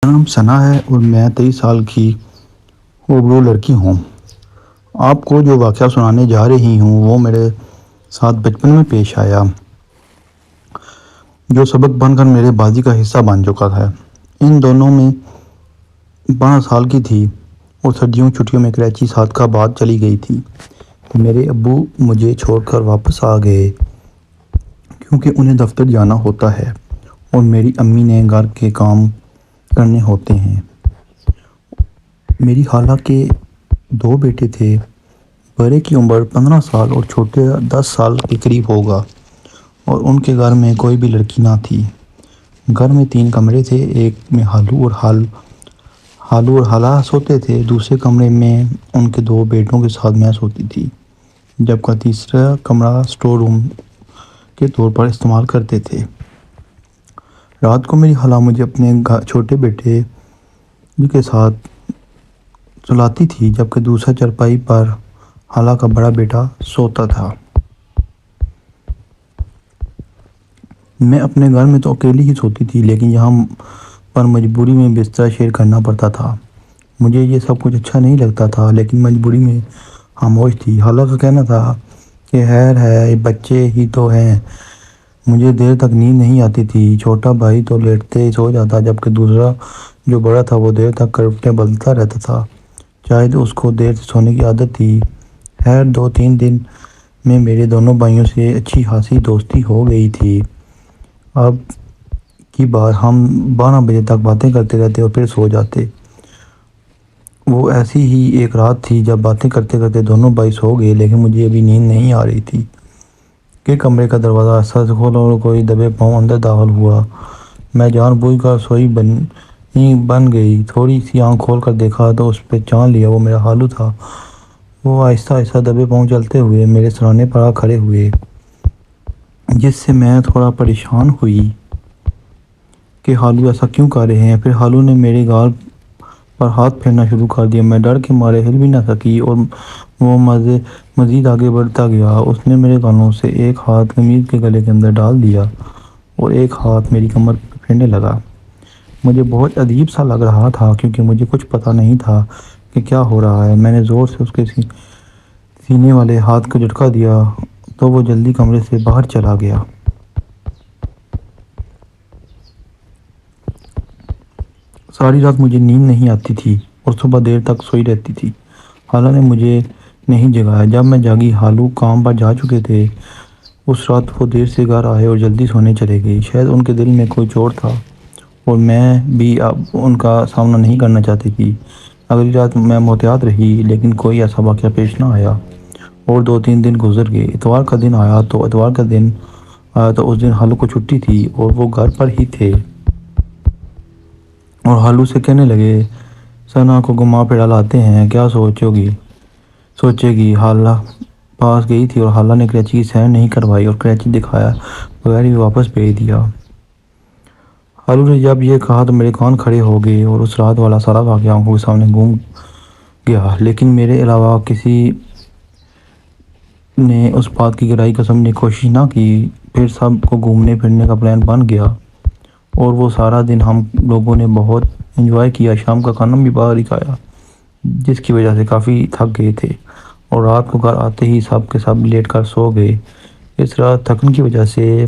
میرا نام ثنا ہے اور میں 23 سال کی ہوبرو لڑکی ہوں۔ آپ کو جو واقعہ سنانے جا رہی ہوں وہ میرے ساتھ بچپن میں پیش آیا، جو سبق بن کر میرے ماضی کا حصہ بن چکا ہے۔ ان دونوں میں 12 سال کی تھی اور سردیوں کی چھٹیوں میں کراچی صادقاباد چلی گئی تھی۔ میرے ابو مجھے چھوڑ کر واپس آ گئے کیونکہ انہیں دفتر جانا ہوتا ہے اور میری امی نے گھر کے کام کرنے ہوتے ہیں۔ میری خالہ کے 2 بیٹے تھے، بڑے کی عمر 15 سال اور چھوٹے 10 سال کے قریب ہوگا، اور ان کے گھر میں کوئی بھی لڑکی نہ تھی۔ گھر میں 3 کمرے تھے، ایک میں حالو اور خالہ سوتے تھے، دوسرے کمرے میں ان کے 2 بیٹوں کے ساتھ میں سوتی تھی، جبکہ تیسرا کمرہ اسٹور روم کے طور پر استعمال کرتے تھے۔ رات کو میری خالہ مجھے اپنے چھوٹے بیٹے کے ساتھ سلاتی تھی، جبکہ دوسرا چارپائی پر خالہ کا بڑا بیٹا سوتا تھا۔ میں اپنے گھر میں تو اکیلی ہی سوتی تھی، لیکن یہاں پر مجبوری میں بستر شیئر کرنا پڑتا تھا۔ مجھے یہ سب کچھ اچھا نہیں لگتا تھا، لیکن مجبوری میں خاموش تھی۔ خالہ کا کہنا تھا کہ خیر ہے، بچے ہی تو ہیں۔ مجھے دیر تک نیند نہیں آتی تھی۔ چھوٹا بھائی تو لیٹتے سو جاتا، جبکہ دوسرا جو بڑا تھا وہ دیر تک کروٹیں بدلتا رہتا تھا، شاید اس کو دیر سے سونے کی عادت تھی۔ خیر 2-3 دن میں میرے دونوں بھائیوں سے اچھی خاصی دوستی ہو گئی تھی۔ اب کی بار ہم 12 بجے تک باتیں کرتے رہتے اور پھر سو جاتے۔ وہ ایسی ہی ایک رات تھی جب باتیں کرتے کرتے دونوں بھائی سو گئے، لیکن مجھے ابھی نیند نہیں آ رہی تھی کہ کمرے کا دروازہ آہستہ سے کھولا اور کوئی دبے پاؤں اندر داخل ہوا۔ میں جان بوجھ کر سوئی بن گئی۔ تھوڑی سی آنکھ کھول کر دیکھا تو اس پہ پہچان لیا، وہ میرا خالو تھا۔ وہ آہستہ آہستہ دبے پاؤں چلتے ہوئے میرے سرانے پر آ کھڑے ہوئے، جس سے میں تھوڑا پریشان ہوئی کہ خالو ایسا کیوں کر رہے ہیں۔ پھر خالو نے میرے گال پر ہاتھ پھیرنا شروع کر دیا۔ میں ڈر کے مارے ہل بھی نہ سکی اور وہ مزید آگے بڑھتا گیا۔ اس نے میرے گالوں سے ایک ہاتھ قمیض کے گلے کے اندر ڈال دیا اور ایک ہاتھ میری کمر پہ پھیرنے لگا۔ مجھے بہت عجیب سا لگ رہا تھا کیونکہ مجھے کچھ پتہ نہیں تھا کہ کیا ہو رہا ہے۔ میں نے زور سے اس کے سینے والے ہاتھ کو جھٹکا دیا تو وہ جلدی کمرے سے باہر چلا گیا۔ ساری رات مجھے نیند نہیں آتی تھی اور صبح دیر تک سوئی رہتی تھی۔ خالہ نے مجھے نہیں جگایا۔ جب میں جاگی خالو کام پر جا چکے تھے۔ اس رات وہ دیر سے گھر آئے اور جلدی سونے چلے گئے۔ شاید ان کے دل میں کوئی چوٹ تھا اور میں بھی اب ان کا سامنا نہیں کرنا چاہتی تھی۔ اگلی رات میں محتاط رہی، لیکن کوئی ایسا واقعہ پیش نہ آیا اور 2-3 دن گزر گئے۔ اتوار کا دن آیا تو اس دن خالو کو چھٹی تھی اور وہ گھر پر ہی تھے، اور خالو سے کہنے لگے ثنا کو گھما پھرا لاتے ہیں، کیا سوچے گی۔ خالہ پاس گئی تھی اور خالہ نے کراچی کی سیر نہیں کروائی اور کراچی دکھایا بغیر ہی واپس بھیج دیا۔ خالو نے جب یہ کہا تو میرے کان کھڑے ہو گئے اور اس رات والا سارا واقعہ آنکھوں کے سامنے گھوم گیا، لیکن میرے علاوہ کسی نے اس بات کی گہرائی کو سمجھنے کی کوشش نہ کی۔ پھر سب کو گھومنے پھرنے کا پلان بن گیا اور وہ سارا دن ہم لوگوں نے بہت انجوائے کیا۔ شام کا کھانا بھی باہر ہی کھایا، جس کی وجہ سے کافی تھک گئے تھے، اور رات کو گھر آتے ہی سب کے سب لیٹ کر سو گئے۔ اس رات تھکن کی وجہ سے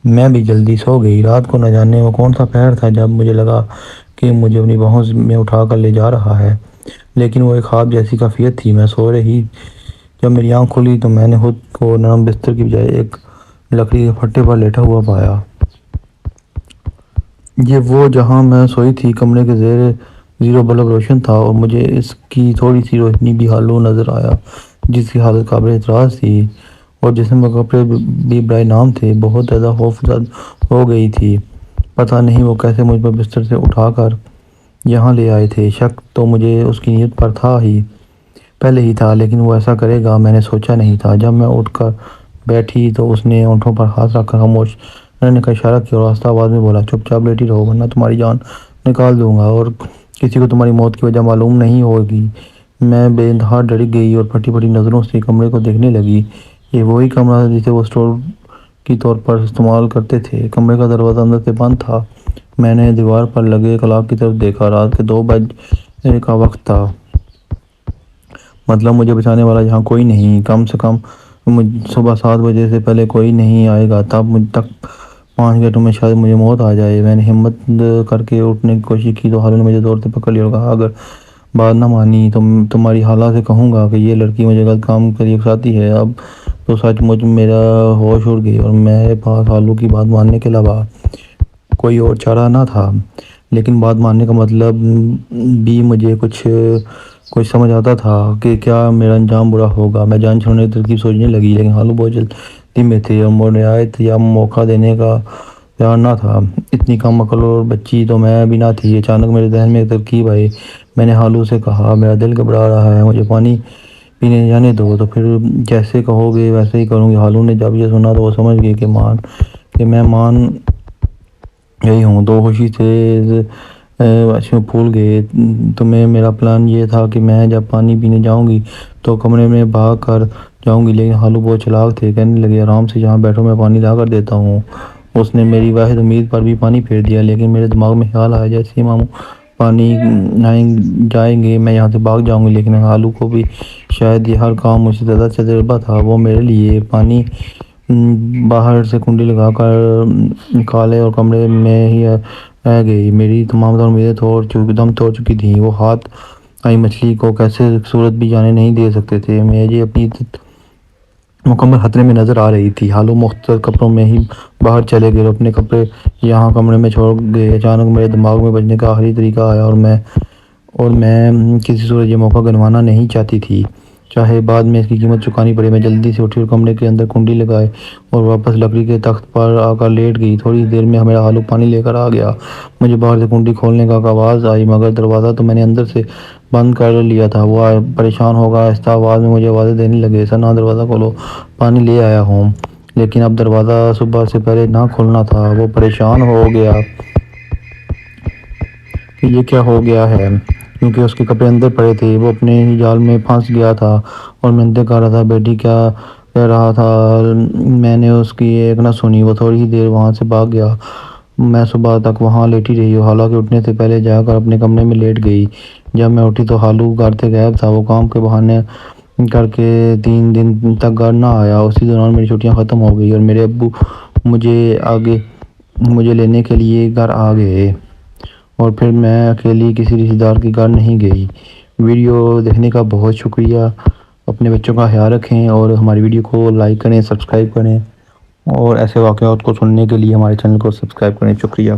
میں بھی جلدی سو گئی۔ رات کو نہ جانے وہ کون سا پہر تھا جب مجھے لگا کہ مجھے اپنی باہوں میں اٹھا کر لے جا رہا ہے، لیکن وہ ایک خواب جیسی کیفیت تھی۔ میں سو رہی، جب میری آنکھ کھلی تو میں نے خود کو نرم بستر کی بجائے ایک لکڑی کے پھٹے پر لیٹا ہوا پایا۔ یہ وہ جہاں میں سوئی تھی۔ کمرے کے زیرو بلب روشن تھا اور مجھے اس کی تھوڑی سی روشنی بھی خالو نظر آیا، جس کی حالت قابل اعتراض تھی اور جسم کے کپڑے بھی برائے نام تھے۔ بہت زیادہ خوف زد ہو گئی تھی۔ پتہ نہیں وہ کیسے مجھ پر بستر سے اٹھا کر یہاں لے آئے تھے۔ شک تو مجھے اس کی نیت پر پہلے ہی تھا، لیکن وہ ایسا کرے گا میں نے سوچا نہیں تھا۔ جب میں اٹھ کر بیٹھی تو اس نے ہونٹوں پر ہاتھ رکھ کر خاموش رہنے کا اشارہ کیا اور آہستہ آواز میں بولا، چپ چاپ لیٹی رہو ورنہ تمہاری جان نکال دوں گا اور کسی کو تمہاری موت کی وجہ معلوم نہیں ہوگی۔ میں بے انتہا ڈر گئی اور پھٹی پھٹی نظروں سے کمرے کو دیکھنے لگی۔ یہ وہی کمرہ تھا جسے وہ اسٹور کے طور پر استعمال کرتے تھے۔ کمرے کا دروازہ اندر سے بند تھا میں نے دیوار پر لگے کلاک کی طرف دیکھا۔ رات کے 2 بجے کا وقت تھا، مطلب مجھے بچانے والا یہاں کوئی نہیں، کم سے کم صبح 7 بجے سے پہلے کوئی نہیں آئے گا، تب مجھ تک 5 گھنٹوں میں شاید مجھے موت آ جائے۔ میں نے ہمت کر کے اٹھنے کی کوشش کی تو ہارون نے مجھے زور سے پکڑ لیا اور کہا، اگر بات نہ مانی تو تمہاری خالہ سے کہوں گا کہ یہ لڑکی مجھے غلط کام کے لیے اکساتی ہے۔ اب تو سچ مچ میرا ہوش اڑ گئی اور میرے پاس آلو کی بات ماننے کے علاوہ کوئی اور چارہ نہ تھا۔ لیکن بات ماننے کا مطلب بھی مجھے کچھ سمجھ آتا تھا کہ کیا میرا انجام برا ہوگا۔ میں جان چھوڑنے کی ترکیب سوچنے لگی، لیکن ہالو بہت جلدی میں تھے اور مجھے رعایت یا موقع دینے کا پیار نہ تھا۔ اتنی کم عقل اور بچی تو میں بھی نہ تھی۔ اچانک میرے ذہن میں ایک ترکیب آئی۔ میں نے ہالو سے کہا، میرا دل گھبرا رہا ہے، مجھے پانی پینے جانے دو۔ تو پھر جیسے کہو گے ویسے ہی کروں گی۔ ہالو نے جب یہ سنا تو وہ سمجھ گئی کہ میں مان گئی ہوں۔ دو خوشی تیز میں پھول گئے۔ تمہیں میرا پلان یہ تھا کہ میں جب پانی پینے جاؤں گی تو کمرے میں بھاگ کر جاؤں گی، لیکن ہالو بہت چالاک تھے، کہنے لگے، آرام سے یہاں بیٹھو، میں پانی لا کر دیتا ہوں۔ اس نے میری واحد امید پر بھی پانی پھیر دیا، لیکن میرے دماغ میں خیال آیا، جیسے ہی ماموں پانی جائیں گے میں یہاں سے بھاگ جاؤں گی۔ لیکن ہالو کو بھی شاید یہ ہر کام مجھ سے زیادہ تجربہ تھا۔ وہ میرے لیے پانی باہر سے کنڈی لگا کر نکالے اور کمرے میں ہی رہ گئی۔ میری تمام امیدیں دم توڑ چکی تھیں۔ وہ ہاتھ آئی مچھلی کو کیسے صورت بھی جانے نہیں دے سکتے تھے۔ مجھے اپنی عزت مکمل خطرے میں نظر آ رہی تھی۔ ہالو مختصر کپڑوں میں ہی باہر چلے گئے اور اپنے کپڑے یہاں کمرے میں چھوڑ گئے۔ اچانک میرے دماغ میں بچنے کا آخری طریقہ آیا اور میں کسی صورت یہ موقع گنوانا نہیں چاہتی تھی، چاہے بعد میں اس کی قیمت چکانی پڑے۔ میں جلدی سے اٹھی اور کمرے کے اندر کنڈی لگائے اور واپس لکڑی کے تخت پر آ کر لیٹ گئی۔ تھوڑی دیر میں میرا ہالو پانی لے کر آ گیا۔ مجھے باہر سے کنڈی کھولنے کا آواز آئی، مگر دروازہ تو میں نے اندر سے بند کر لیا تھا۔ وہ پریشان ہو کر آہستہ آواز میں مجھے آوازیں دینے لگے، ثنا دروازہ کھولو، پانی لے آیا ہوں۔ لیکن اب دروازہ صبح سے پہلے نہ کھلنا تھا۔ وہ پریشان ہو گیا کہ یہ کیا ہو گیا ہے، کیونکہ اس کے کپڑے اندر پڑے تھے۔ وہ اپنے ہی جال میں پھنس گیا تھا اور منتیں کر رہا تھا، بیٹی کیا کہہ رہا تھا۔ میں نے اس کی ایک نہ سنی۔ وہ تھوڑی ہی دیر وہاں سے بھاگ گیا۔ میں صبح تک وہاں لیٹی رہی، حالانکہ اٹھنے سے پہلے جا کر اپنے کمرے میں لیٹ گئی۔ جب میں اٹھی تو ہالو گھر سے غائب تھا۔ وہ کام کے بہانے کر کے 3 دن تک گھر نہ آیا۔ اسی دوران میری چھٹیاں ختم ہو گئی اور میرے ابو مجھے لینے کے لیے گھر آ گئے اور پھر میں اکیلی کسی رشتہ دار کے گھر نہیں گئی۔ ویڈیو دیکھنے کا بہت شکریہ۔ اپنے بچوں کا خیال رکھیں اور ہماری ویڈیو کو لائک کریں، سبسکرائب کریں اور ایسے واقعات کو سننے کے لیے ہمارے چینل کو سبسکرائب کریں۔ شکریہ۔